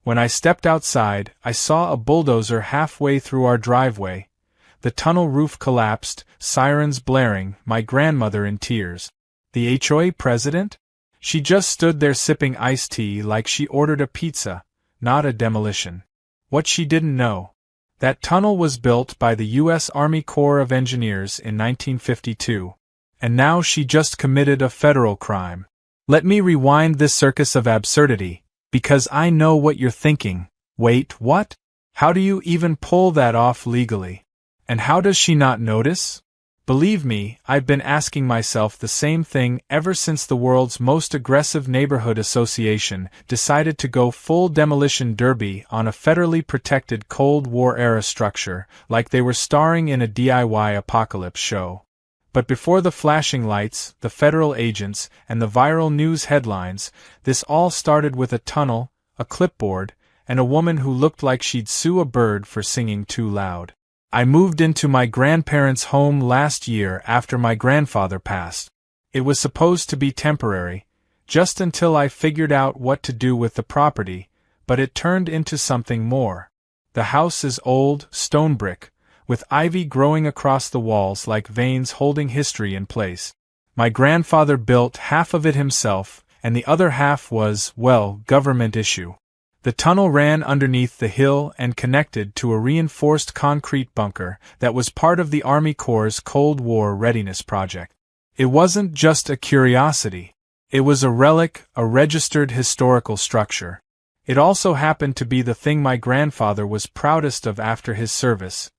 When I stepped outside, I saw a bulldozer halfway through our driveway. The tunnel roof collapsed, sirens blaring, my grandmother in tears. The HOA president? She just stood there sipping iced tea like she ordered a pizza, not a demolition. What she didn't know. That tunnel was built by the U.S. Army Corps of Engineers in 1952. And now she just committed a federal crime. Let me rewind this circus of absurdity, because I know what you're thinking. Wait, what? How do you even pull that off legally? And how does she not notice? Believe me, I've been asking myself the same thing ever since the world's most aggressive neighborhood association decided to go full demolition derby on a federally protected Cold War-era structure, like they were starring in a DIY apocalypse show. But before the flashing lights, the federal agents, and the viral news headlines, this all started with a tunnel, a clipboard, and a woman who looked like she'd sue a bird for singing too loud. I moved into my grandparents' home last year after my grandfather passed. It was supposed to be temporary, just until I figured out what to do with the property, but it turned into something more. The house is old, stone brick, with ivy growing across the walls like veins holding history in place. My grandfather built half of it himself, and the other half was, well, government issue. The tunnel ran underneath the hill and connected to a reinforced concrete bunker that was part of the Army Corps' Cold War readiness project. It wasn't just a curiosity. It was a relic, a registered historical structure. It also happened to be the thing my grandfather was proudest of after his service.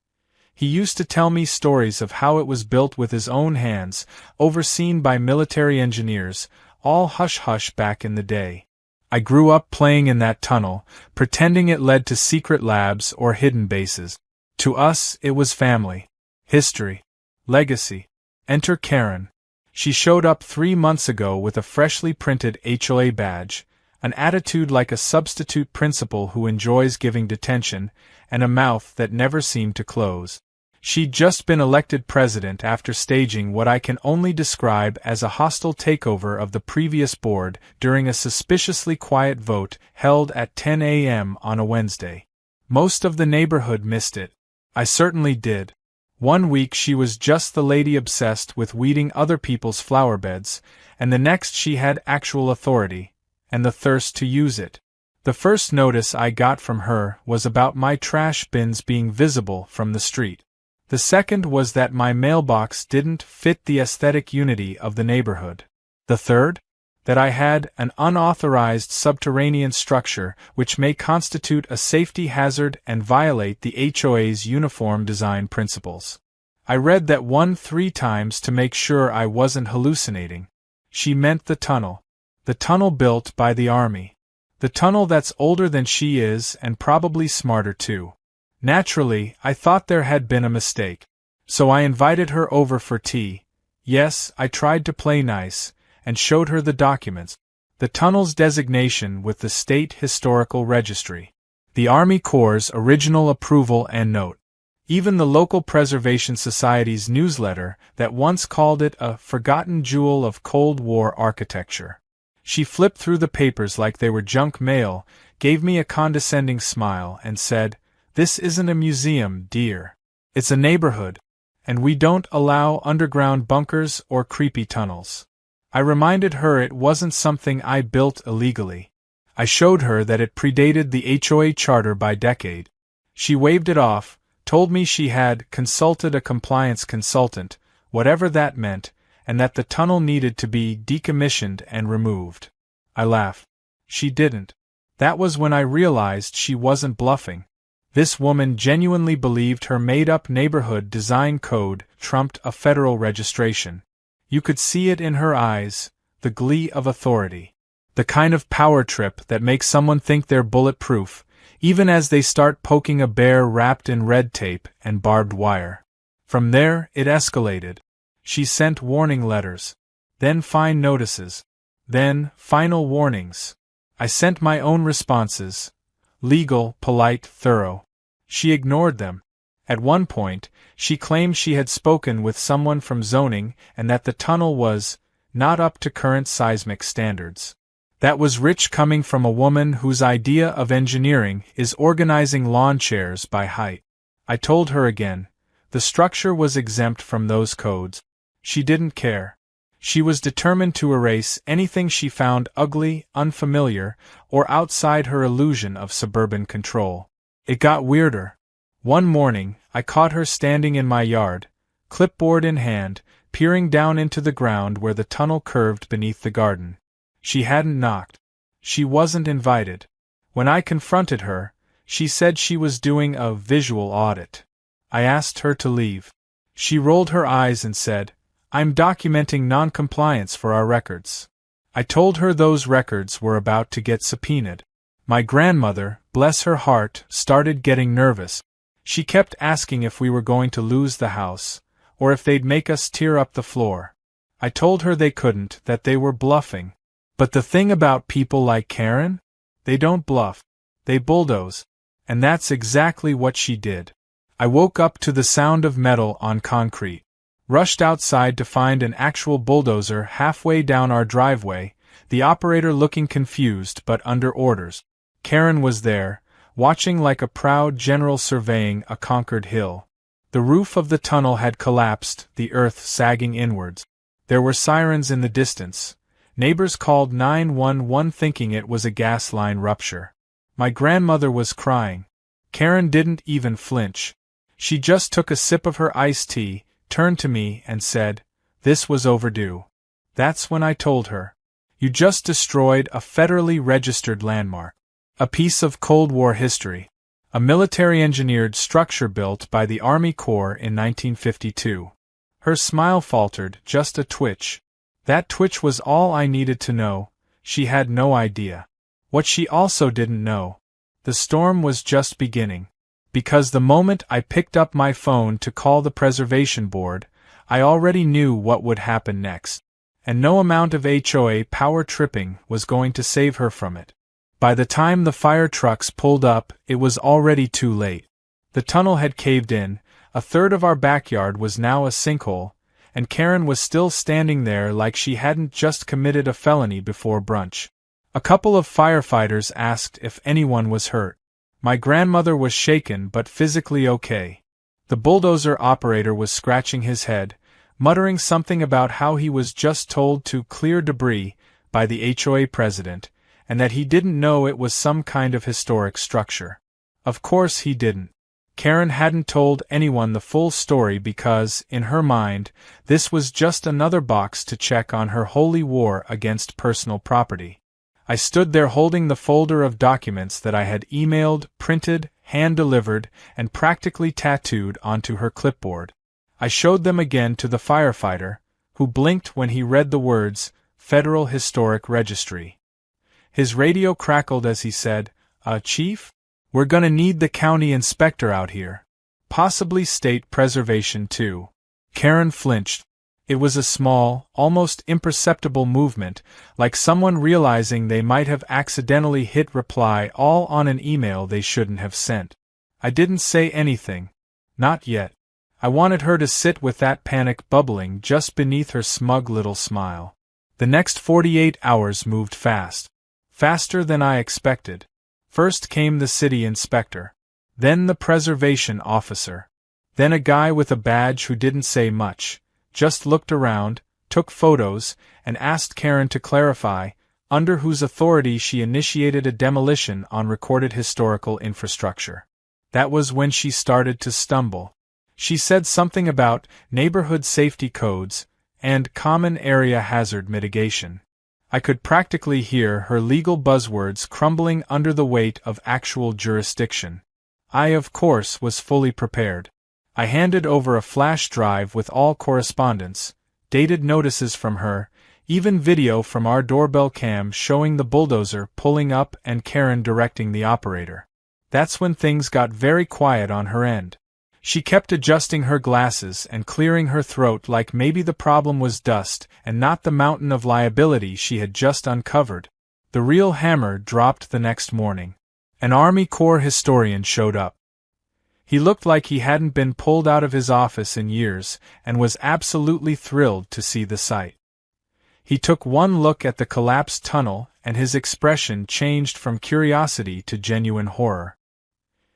He used to tell me stories of how it was built with his own hands, overseen by military engineers, all hush-hush back in the day. I grew up playing in that tunnel, pretending it led to secret labs or hidden bases. To us, it was family, history, legacy. Enter Karen. She showed up 3 months ago with a freshly printed HOA badge, an attitude like a substitute principal who enjoys giving detention, and a mouth that never seemed to close. She'd just been elected president after staging what I can only describe as a hostile takeover of the previous board during a suspiciously quiet vote held at 10 a.m. on a Wednesday. Most of the neighborhood missed it. I certainly did. 1 week she was just the lady obsessed with weeding other people's flower beds, and the next she had actual authority, and the thirst to use it. The first notice I got from her was about my trash bins being visible from the street. The second was that my mailbox didn't fit the aesthetic unity of the neighborhood. The third? That I had an unauthorized subterranean structure which may constitute a safety hazard and violate the HOA's uniform design principles. I read that one 3 times to make sure I wasn't hallucinating. She meant the tunnel. The tunnel built by the Army. The tunnel that's older than she is and probably smarter too. Naturally, I thought there had been a mistake. So I invited her over for tea. Yes, I tried to play nice, and showed her the documents. The tunnel's designation with the State Historical Registry. The Army Corps' original approval and note. Even the local Preservation Society's newsletter that once called it a forgotten jewel of Cold War architecture. She flipped through the papers like they were junk mail, gave me a condescending smile, and said, "This isn't a museum, dear. It's a neighborhood, and we don't allow underground bunkers or creepy tunnels." I reminded her it wasn't something I built illegally. I showed her that it predated the HOA charter by decade. She waved it off, told me she had consulted a compliance consultant, whatever that meant, and that the tunnel needed to be decommissioned and removed. I laughed. She didn't. That was when I realized she wasn't bluffing. This woman genuinely believed her made-up neighborhood design code trumped a federal registration. You could see it in her eyes, the glee of authority. The kind of power trip that makes someone think they're bulletproof, even as they start poking a bear wrapped in red tape and barbed wire. From there, it escalated. She sent warning letters, then fine notices, then final warnings. I sent my own responses. Legal, polite, thorough. She ignored them. At one point, she claimed she had spoken with someone from zoning and that the tunnel was not up to current seismic standards. That was rich coming from a woman whose idea of engineering is organizing lawn chairs by height. I told her again. The structure was exempt from those codes. She didn't care. She was determined to erase anything she found ugly, unfamiliar, or outside her illusion of suburban control. It got weirder. One morning, I caught her standing in my yard, clipboard in hand, peering down into the ground where the tunnel curved beneath the garden. She hadn't knocked. She wasn't invited. When I confronted her, she said she was doing a visual audit. I asked her to leave. She rolled her eyes and said, "I'm documenting non-compliance for our records." I told her those records were about to get subpoenaed. My grandmother, bless her heart, started getting nervous. She kept asking if we were going to lose the house, or if they'd make us tear up the floor. I told her they couldn't, that they were bluffing. But the thing about people like Karen? They don't bluff. They bulldoze. And that's exactly what she did. I woke up to the sound of metal on concrete. Rushed outside to find an actual bulldozer halfway down our driveway, the operator looking confused but under orders. Karen was there, watching like a proud general surveying a conquered hill. The roof of the tunnel had collapsed, the earth sagging inwards. There were sirens in the distance. Neighbors called 911 thinking it was a gas line rupture. My grandmother was crying. Karen didn't even flinch. She just took a sip of her iced tea, turned to me, and said, "This was overdue." That's when I told her. "You just destroyed a federally registered landmark. A piece of Cold War history. A military-engineered structure built by the Army Corps in 1952. Her smile faltered, just a twitch. That twitch was all I needed to know. She had no idea. What she also didn't know. The storm was just beginning. Because the moment I picked up my phone to call the preservation board, I already knew what would happen next. And no amount of HOA power tripping was going to save her from it. By the time the fire trucks pulled up, it was already too late. The tunnel had caved in, a third of our backyard was now a sinkhole, and Karen was still standing there like she hadn't just committed a felony before brunch. A couple of firefighters asked if anyone was hurt. My grandmother was shaken but physically okay. The bulldozer operator was scratching his head, muttering something about how he was just told to clear debris by the HOA president, and that he didn't know it was some kind of historic structure. Of course he didn't. Karen hadn't told anyone the full story because, in her mind, this was just another box to check on her holy war against personal property. I stood there holding the folder of documents that I had emailed, printed, hand-delivered, and practically tattooed onto her clipboard. I showed them again to the firefighter, who blinked when he read the words, Federal Historic Registry. His radio crackled as he said, Chief? We're gonna need the county inspector out here. Possibly state preservation too. Karen flinched. It was a small, almost imperceptible movement, like someone realizing they might have accidentally hit reply all on an email they shouldn't have sent. I didn't say anything. Not yet. I wanted her to sit with that panic bubbling just beneath her smug little smile. The next 48 hours moved fast. Faster than I expected. First came the city inspector. Then the preservation officer. Then a guy with a badge who didn't say much, just looked around, took photos, and asked Karen to clarify, under whose authority she initiated a demolition on recorded historical infrastructure. That was when she started to stumble. She said something about neighborhood safety codes and common area hazard mitigation. I could practically hear her legal buzzwords crumbling under the weight of actual jurisdiction. I, of course, was fully prepared. I handed over a flash drive with all correspondence, dated notices from her, even video from our doorbell cam showing the bulldozer pulling up and Karen directing the operator. That's when things got very quiet on her end. She kept adjusting her glasses and clearing her throat like maybe the problem was dust and not the mountain of liability she had just uncovered. The real hammer dropped the next morning. An Army Corps historian showed up. He looked like he hadn't been pulled out of his office in years and was absolutely thrilled to see the site. He took one look at the collapsed tunnel and his expression changed from curiosity to genuine horror.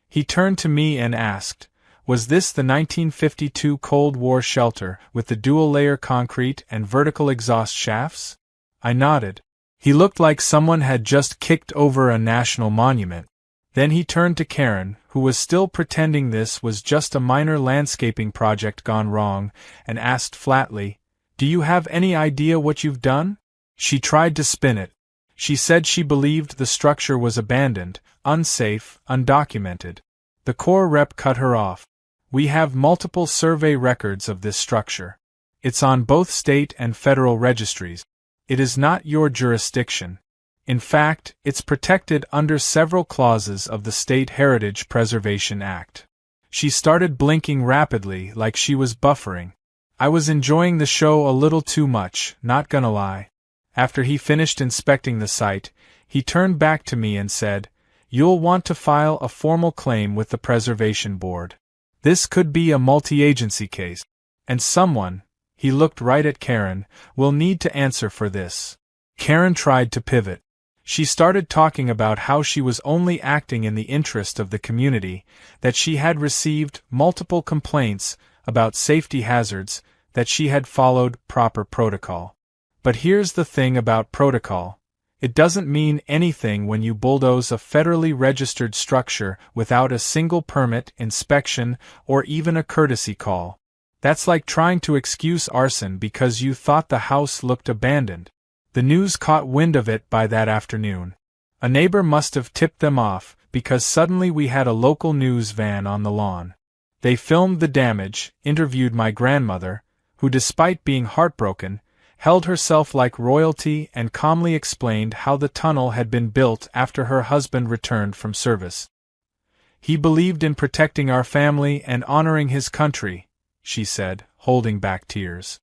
He turned to me and asked, "Was this the 1952 Cold War shelter with the dual-layer concrete and vertical exhaust shafts?" I nodded. He looked like someone had just kicked over a national monument. Then he turned to Karen, who was still pretending this was just a minor landscaping project gone wrong, and asked flatly, "Do you have any idea what you've done?" She tried to spin it. She said she believed the structure was abandoned, unsafe, undocumented. The Corps rep cut her off. "We have multiple survey records of this structure. It's on both state and federal registries. It is not your jurisdiction. In fact, it's protected under several clauses of the State Heritage Preservation Act." She started blinking rapidly like she was buffering. I was enjoying the show a little too much, not gonna lie. After he finished inspecting the site, he turned back to me and said, "You'll want to file a formal claim with the Preservation Board. This could be a multi-agency case. And someone," he looked right at Karen, "will need to answer for this." Karen tried to pivot. She started talking about how she was only acting in the interest of the community, that she had received multiple complaints about safety hazards, that she had followed proper protocol. But here's the thing about protocol. It doesn't mean anything when you bulldoze a federally registered structure without a single permit, inspection, or even a courtesy call. That's like trying to excuse arson because you thought the house looked abandoned. The news caught wind of it by that afternoon. A neighbor must have tipped them off, because suddenly we had a local news van on the lawn. They filmed the damage, interviewed my grandmother, who despite being heartbroken, held herself like royalty and calmly explained how the tunnel had been built after her husband returned from service. "He believed in protecting our family and honoring his country," she said, holding back tears.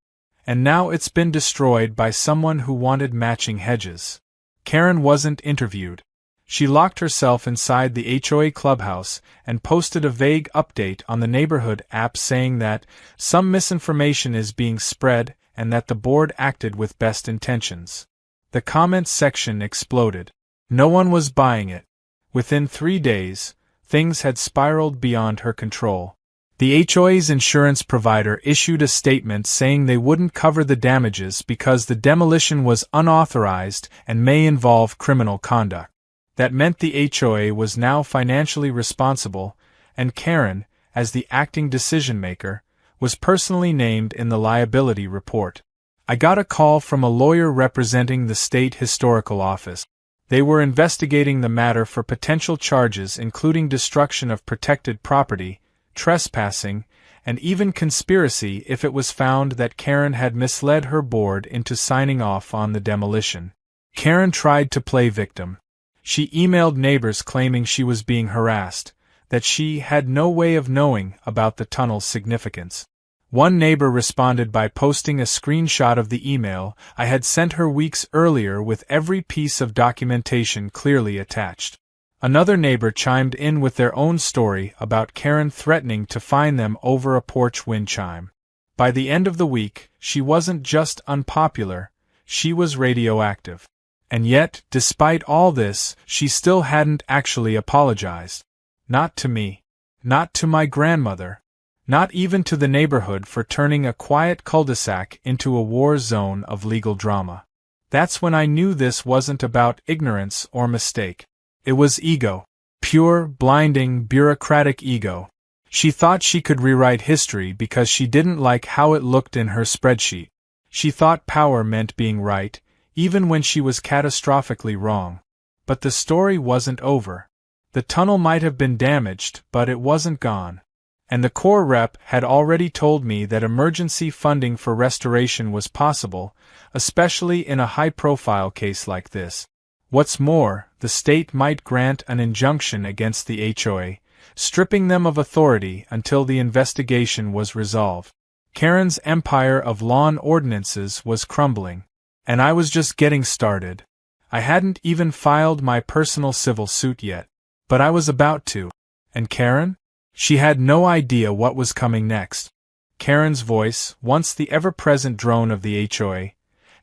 "And now it's been destroyed by someone who wanted matching hedges." Karen wasn't interviewed. She locked herself inside the HOA clubhouse and posted a vague update on the neighborhood app saying that some misinformation is being spread and that the board acted with best intentions. The comments section exploded. No one was buying it. Within 3 days, things had spiraled beyond her control. The HOA's insurance provider issued a statement saying they wouldn't cover the damages because the demolition was unauthorized and may involve criminal conduct. That meant the HOA was now financially responsible, and Karen, as the acting decision-maker, was personally named in the liability report. I got a call from a lawyer representing the State Historical Office. They were investigating the matter for potential charges including destruction of protected property, trespassing, and even conspiracy if it was found that Karen had misled her board into signing off on the demolition. Karen tried to play victim. She emailed neighbors claiming she was being harassed, that she had no way of knowing about the tunnel's significance. One neighbor responded by posting a screenshot of the email I had sent her weeks earlier with every piece of documentation clearly attached. Another neighbor chimed in with their own story about Karen threatening to fine them over a porch wind chime. By the end of the week, she wasn't just unpopular, she was radioactive. And yet, despite all this, she still hadn't actually apologized. Not to me. Not to my grandmother. Not even to the neighborhood for turning a quiet cul-de-sac into a war zone of legal drama. That's when I knew this wasn't about ignorance or mistake. It was ego. Pure, blinding, bureaucratic ego. She thought she could rewrite history because she didn't like how it looked in her spreadsheet. She thought power meant being right, even when she was catastrophically wrong. But the story wasn't over. The tunnel might have been damaged, but it wasn't gone. And the Corps rep had already told me that emergency funding for restoration was possible, especially in a high-profile case like this. What's more, the state might grant an injunction against the HOA, stripping them of authority until the investigation was resolved. Karen's empire of lawn ordinances was crumbling, and I was just getting started. I hadn't even filed my personal civil suit yet, but I was about to. And Karen? She had no idea what was coming next. Karen's voice, once the ever-present drone of the HOA,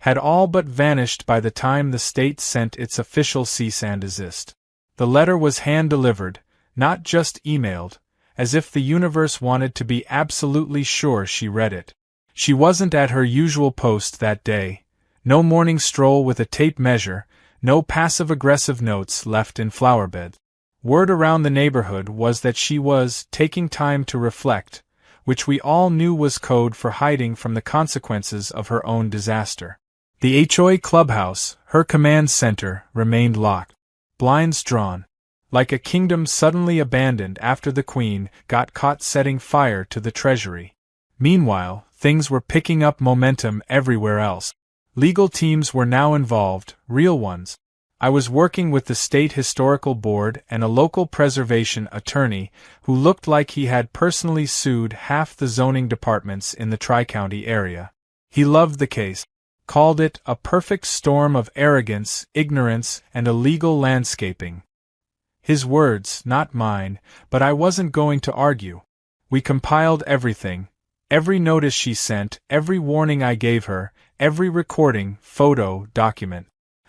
had all but vanished by the time the state sent its official cease and desist. The letter was hand-delivered, not just emailed, as if the universe wanted to be absolutely sure she read it. She wasn't at her usual post that day. No morning stroll with a tape measure, no passive-aggressive notes left in flowerbeds. Word around the neighborhood was that she was taking time to reflect, which we all knew was code for hiding from the consequences of her own disaster. The HOA clubhouse, her command center, remained locked. Blinds drawn. Like a kingdom suddenly abandoned after the Queen got caught setting fire to the treasury. Meanwhile, things were picking up momentum everywhere else. Legal teams were now involved, real ones. I was working with the State Historical Board and a local preservation attorney who looked like he had personally sued half the zoning departments in the Tri-County area. He loved the case, called it a perfect storm of arrogance, ignorance, and illegal landscaping. His words, not mine, but I wasn't going to argue. We compiled everything. Every notice she sent, every warning I gave her, every recording, photo, document.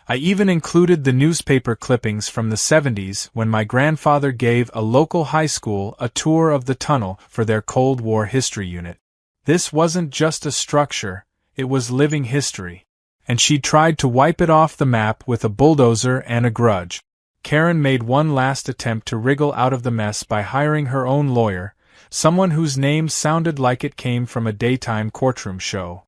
I even included the newspaper clippings from the 70s when my grandfather gave a local high school a tour of the tunnel for their Cold War history unit. This wasn't just a structure, it was living history. And she tried to wipe it off the map with a bulldozer and a grudge. Karen made one last attempt to wriggle out of the mess by hiring her own lawyer, someone whose name sounded like it came from a daytime courtroom show.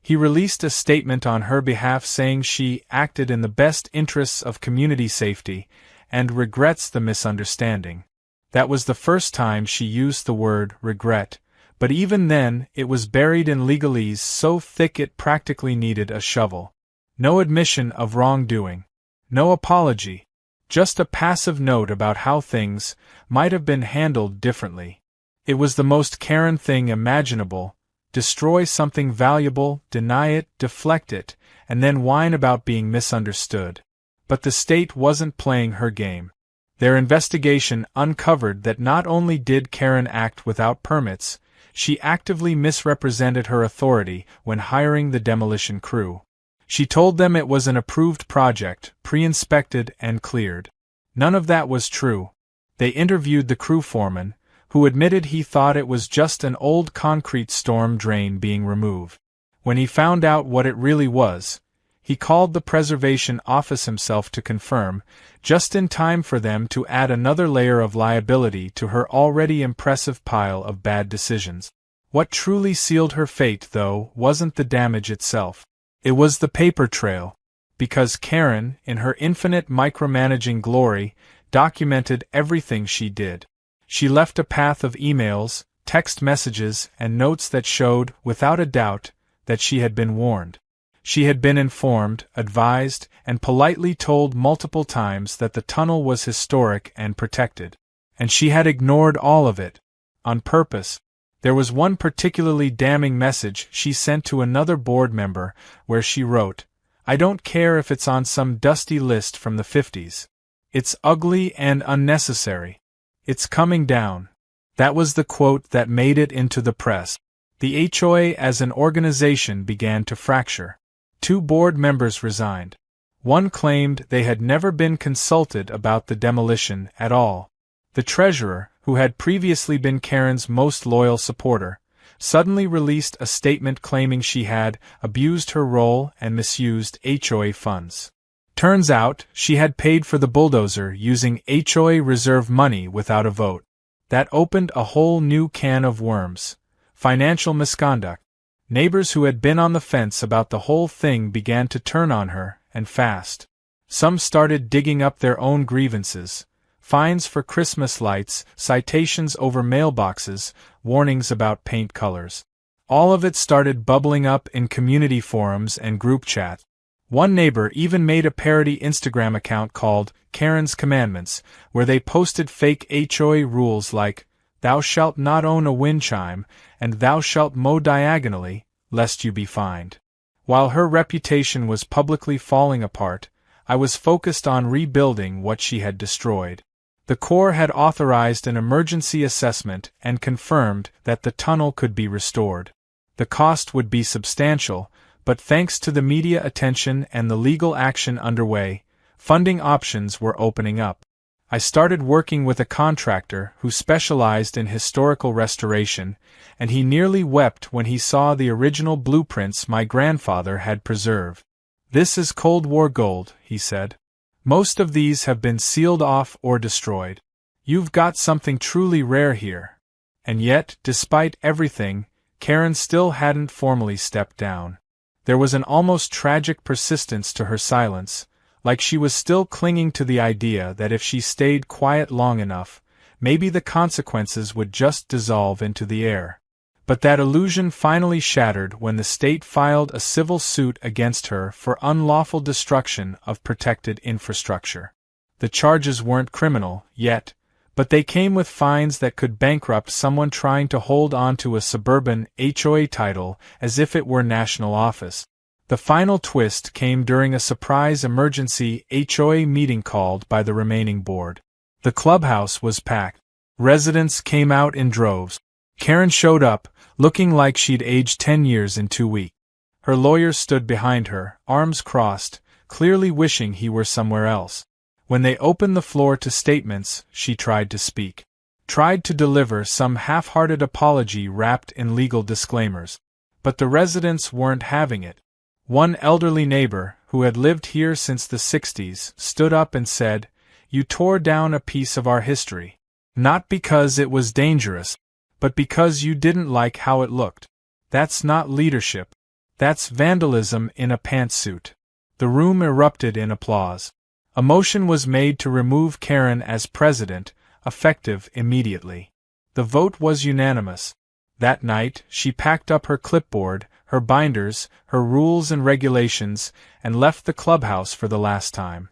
He released a statement on her behalf saying she acted in the best interests of community safety and regrets the misunderstanding. That was the first time she used the word regret, but even then it was buried in legalese so thick it practically needed a shovel. No admission of wrongdoing. No apology. Just a passive note about how things might have been handled differently. It was the most Karen thing imaginable. Destroy something valuable, deny it, deflect it, and then whine about being misunderstood. But the state wasn't playing her game. Their investigation uncovered that not only did Karen act without permits, she actively misrepresented her authority when hiring the demolition crew. She told them it was an approved project, pre-inspected and cleared. None of that was true. They interviewed the crew foreman, who admitted he thought it was just an old concrete storm drain being removed. When he found out what it really was, he called the preservation office himself to confirm, just in time for them to add another layer of liability to her already impressive pile of bad decisions. What truly sealed her fate, though, wasn't the damage itself. It was the paper trail, because Karen, in her infinite micromanaging glory, documented everything she did. She left a path of emails, text messages, and notes that showed, without a doubt, that she had been warned. She had been informed, advised, and politely told multiple times that the tunnel was historic and protected. And she had ignored all of it. On purpose. There was one particularly damning message she sent to another board member, where she wrote, "I don't care if it's on some dusty list from the 50s. It's ugly and unnecessary. It's coming down." That was the quote that made it into the press. The HOA as an organization began to fracture. 2 board members resigned. One claimed they had never been consulted about the demolition at all. The treasurer, who had previously been Karen's most loyal supporter, suddenly released a statement claiming she had abused her role and misused HOA funds. Turns out, she had paid for the bulldozer using HOA reserve money without a vote. That opened a whole new can of worms. Financial misconduct. Neighbors who had been on the fence about the whole thing began to turn on her, and fast. Some started digging up their own grievances. Fines for Christmas lights, citations over mailboxes, warnings about paint colors. All of it started bubbling up in community forums and group chat. One neighbor even made a parody Instagram account called Karen's Commandments, where they posted fake HOA rules like, "Thou shalt not own a wind chime," and "Thou shalt mow diagonally, lest you be fined." While her reputation was publicly falling apart, I was focused on rebuilding what she had destroyed. The Corps had authorized an emergency assessment and confirmed that the tunnel could be restored. The cost would be substantial, but thanks to the media attention and the legal action underway, funding options were opening up. I started working with a contractor who specialized in historical restoration, and he nearly wept when he saw the original blueprints my grandfather had preserved. "This is Cold War gold," he said. "Most of these have been sealed off or destroyed. You've got something truly rare here." And yet, despite everything, Karen still hadn't formally stepped down. There was an almost tragic persistence to her silence, like she was still clinging to the idea that if she stayed quiet long enough, maybe the consequences would just dissolve into the air. But that illusion finally shattered when the state filed a civil suit against her for unlawful destruction of protected infrastructure. The charges weren't criminal, yet, but they came with fines that could bankrupt someone trying to hold on to a suburban HOA title as if it were national office. The final twist came during a surprise emergency HOA meeting called by the remaining board. The clubhouse was packed. Residents came out in droves. Karen showed up, looking like she'd aged 10 years in 2 weeks. Her lawyers stood behind her, arms crossed, clearly wishing he were somewhere else. When they opened the floor to statements, she tried to speak. Tried to deliver some half-hearted apology wrapped in legal disclaimers. But the residents weren't having it. One elderly neighbor, who had lived here since the 60s, stood up and said, "You tore down a piece of our history. Not because it was dangerous, but because you didn't like how it looked. That's not leadership. That's vandalism in a pantsuit." The room erupted in applause. A motion was made to remove Karen as president, effective immediately. The vote was unanimous. That night, she packed up her clipboard, her binders, her rules and regulations, and left the clubhouse for the last time.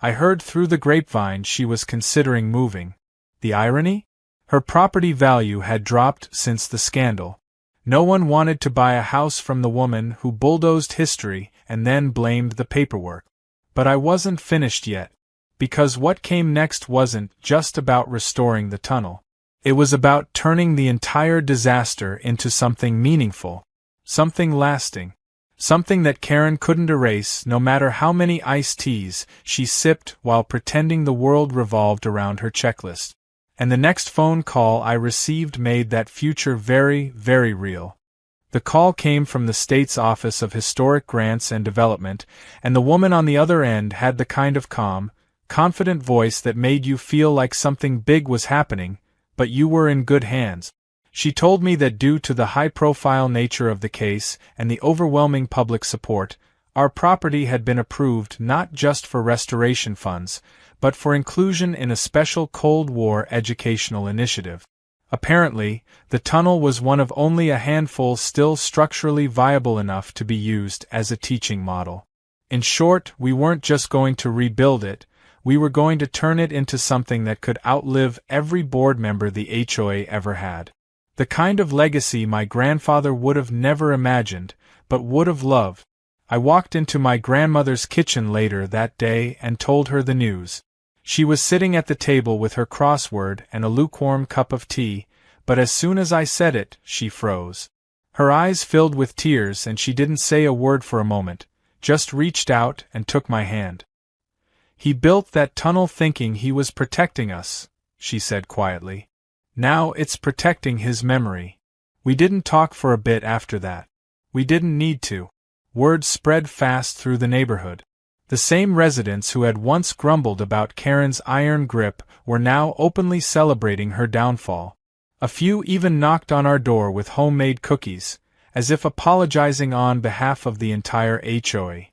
I heard through the grapevine she was considering moving. The irony? Her property value had dropped since the scandal. No one wanted to buy a house from the woman who bulldozed history and then blamed the paperwork. But I wasn't finished yet, because what came next wasn't just about restoring the tunnel. It was about turning the entire disaster into something meaningful, something lasting, something that Karen couldn't erase no matter how many iced teas she sipped while pretending the world revolved around her checklist. And the next phone call I received made that future very, very real. The call came from the state's Office of Historic Grants and Development, and the woman on the other end had the kind of calm, confident voice that made you feel like something big was happening, but you were in good hands. She told me that due to the high-profile nature of the case and the overwhelming public support, our property had been approved not just for restoration funds, but for inclusion in a special Cold War educational initiative. Apparently, the tunnel was one of only a handful still structurally viable enough to be used as a teaching model. In short, we weren't just going to rebuild it, we were going to turn it into something that could outlive every board member the HOA ever had. The kind of legacy my grandfather would have never imagined, but would have loved. I walked into my grandmother's kitchen later that day and told her the news. She was sitting at the table with her crossword and a lukewarm cup of tea, but as soon as I said it, she froze. Her eyes filled with tears and she didn't say a word for a moment, just reached out and took my hand. "He built that tunnel thinking he was protecting us," she said quietly. "Now it's protecting his memory." We didn't talk for a bit after that. We didn't need to. Word spread fast through the neighborhood. The same residents who had once grumbled about Karen's iron grip were now openly celebrating her downfall. A few even knocked on our door with homemade cookies, as if apologizing on behalf of the entire HOA.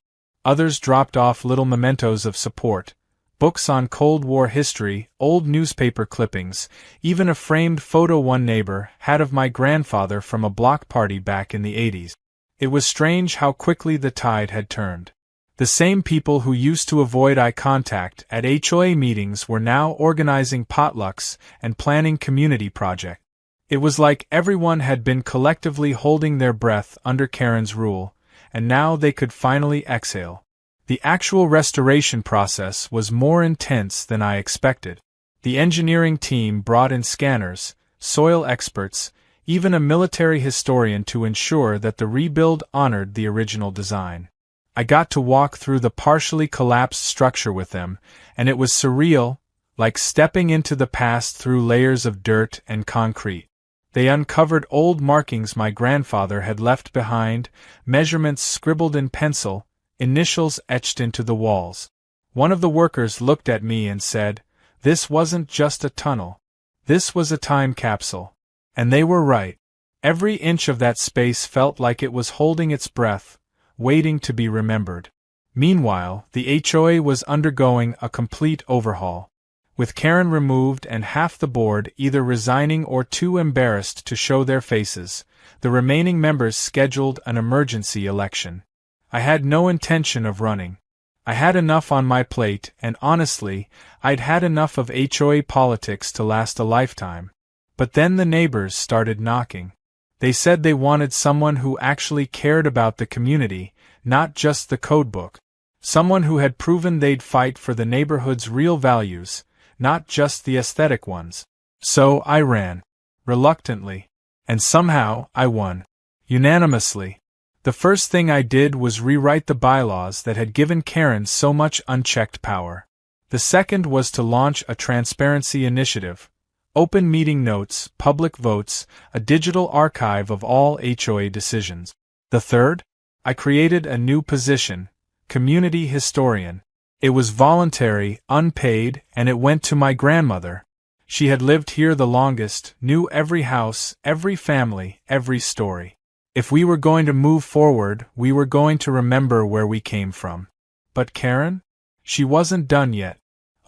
Others dropped off little mementos of support, books on Cold War history, old newspaper clippings, even a framed photo one neighbor had of my grandfather from a block party back in the 80s. It was strange how quickly the tide had turned. The same people who used to avoid eye contact at HOA meetings were now organizing potlucks and planning community projects. It was like everyone had been collectively holding their breath under Karen's rule, and now they could finally exhale. The actual restoration process was more intense than I expected. The engineering team brought in scanners, soil experts, even a military historian to ensure that the rebuild honored the original design. I got to walk through the partially collapsed structure with them, and it was surreal, like stepping into the past through layers of dirt and concrete. They uncovered old markings my grandfather had left behind, measurements scribbled in pencil, initials etched into the walls. One of the workers looked at me and said, "This wasn't just a tunnel. This was a time capsule." And they were right. Every inch of that space felt like it was holding its breath, waiting to be remembered. Meanwhile, the HOA was undergoing a complete overhaul. With Karen removed and half the board either resigning or too embarrassed to show their faces, the remaining members scheduled an emergency election. I had no intention of running. I had enough on my plate, and honestly, I'd had enough of HOA politics to last a lifetime. But then the neighbors started knocking. They said they wanted someone who actually cared about the community, not just the codebook. Someone who had proven they'd fight for the neighborhood's real values, not just the aesthetic ones. So I ran. Reluctantly. And somehow, I won. Unanimously. The first thing I did was rewrite the bylaws that had given Karen so much unchecked power. The second was to launch a transparency initiative. Open meeting notes, public votes, a digital archive of all HOA decisions. The third? I created a new position, community historian. It was voluntary, unpaid, and it went to my grandmother. She had lived here the longest, knew every house, every family, every story. If we were going to move forward, we were going to remember where we came from. But Karen? She wasn't done yet.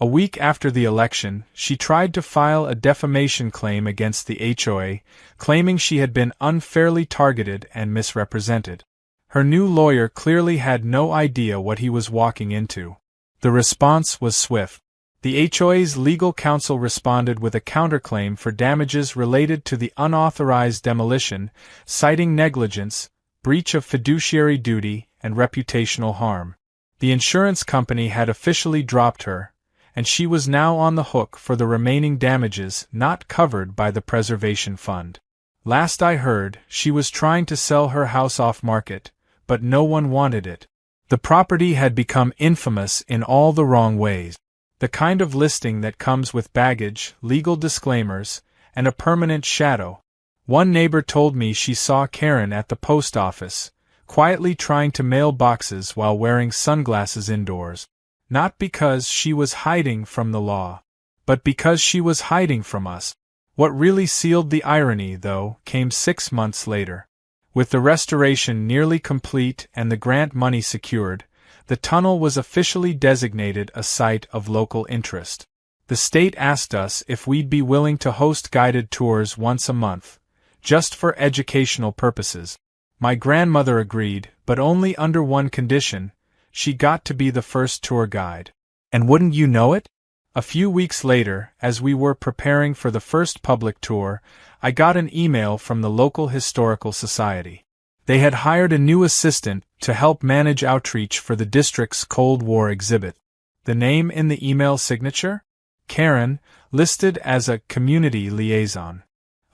A week after the election, she tried to file a defamation claim against the HOA, claiming she had been unfairly targeted and misrepresented. Her new lawyer clearly had no idea what he was walking into. The response was swift. The HOA's legal counsel responded with a counterclaim for damages related to the unauthorized demolition, citing negligence, breach of fiduciary duty, and reputational harm. The insurance company had officially dropped her, and she was now on the hook for the remaining damages not covered by the preservation fund. Last I heard, she was trying to sell her house off market, but no one wanted it. The property had become infamous in all the wrong ways. The kind of listing that comes with baggage, legal disclaimers, and a permanent shadow. One neighbor told me she saw Karen at the post office, quietly trying to mail boxes while wearing sunglasses indoors. Not because she was hiding from the law, but because she was hiding from us. What really sealed the irony, though, came 6 months later. With the restoration nearly complete and the grant money secured, the tunnel was officially designated a site of local interest. The state asked us if we'd be willing to host guided tours once a month, just for educational purposes. My grandmother agreed, but only under one condition: she got to be the first tour guide. And wouldn't you know it? A few weeks later, as we were preparing for the first public tour, I got an email from the local historical society. They had hired a new assistant to help manage outreach for the district's Cold War exhibit. The name in the email signature? Karen, listed as a community liaison.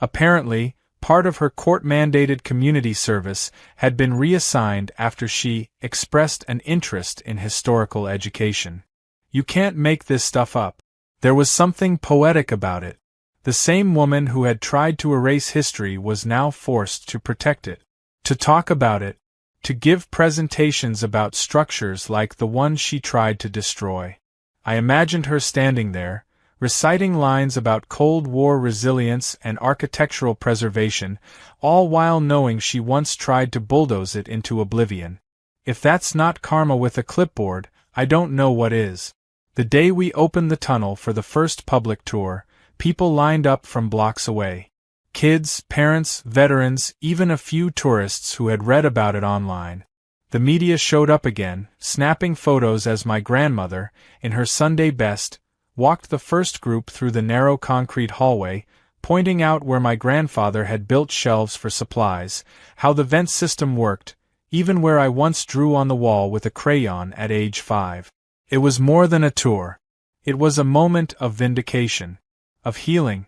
Apparently, part of her court-mandated community service had been reassigned after she expressed an interest in historical education. You can't make this stuff up. There was something poetic about it. The same woman who had tried to erase history was now forced to protect it, to talk about it, to give presentations about structures like the one she tried to destroy. I imagined her standing there, reciting lines about Cold War resilience and architectural preservation, all while knowing she once tried to bulldoze it into oblivion. If that's not karma with a clipboard, I don't know what is. The day we opened the tunnel for the first public tour, people lined up from blocks away. Kids, parents, veterans, even a few tourists who had read about it online. The media showed up again, snapping photos as my grandmother, in her Sunday best, walked the first group through the narrow concrete hallway, pointing out where my grandfather had built shelves for supplies, how the vent system worked, even where I once drew on the wall with a crayon at age 5. It was more than a tour. It was a moment of vindication, of healing,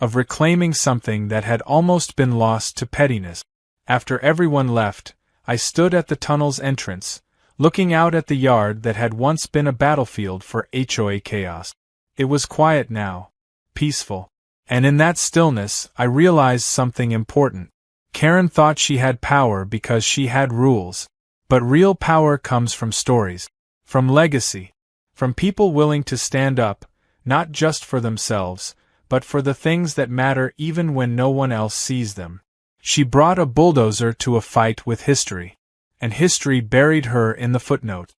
of reclaiming something that had almost been lost to pettiness. After everyone left, I stood at the tunnel's entrance, looking out at the yard that had once been a battlefield for HOA chaos. It was quiet now, peaceful, and in that stillness I realized something important. Karen thought she had power because she had rules, but real power comes from stories, from legacy, from people willing to stand up, not just for themselves, but for the things that matter even when no one else sees them. She brought a bulldozer to a fight with history, and history buried her in the footnote.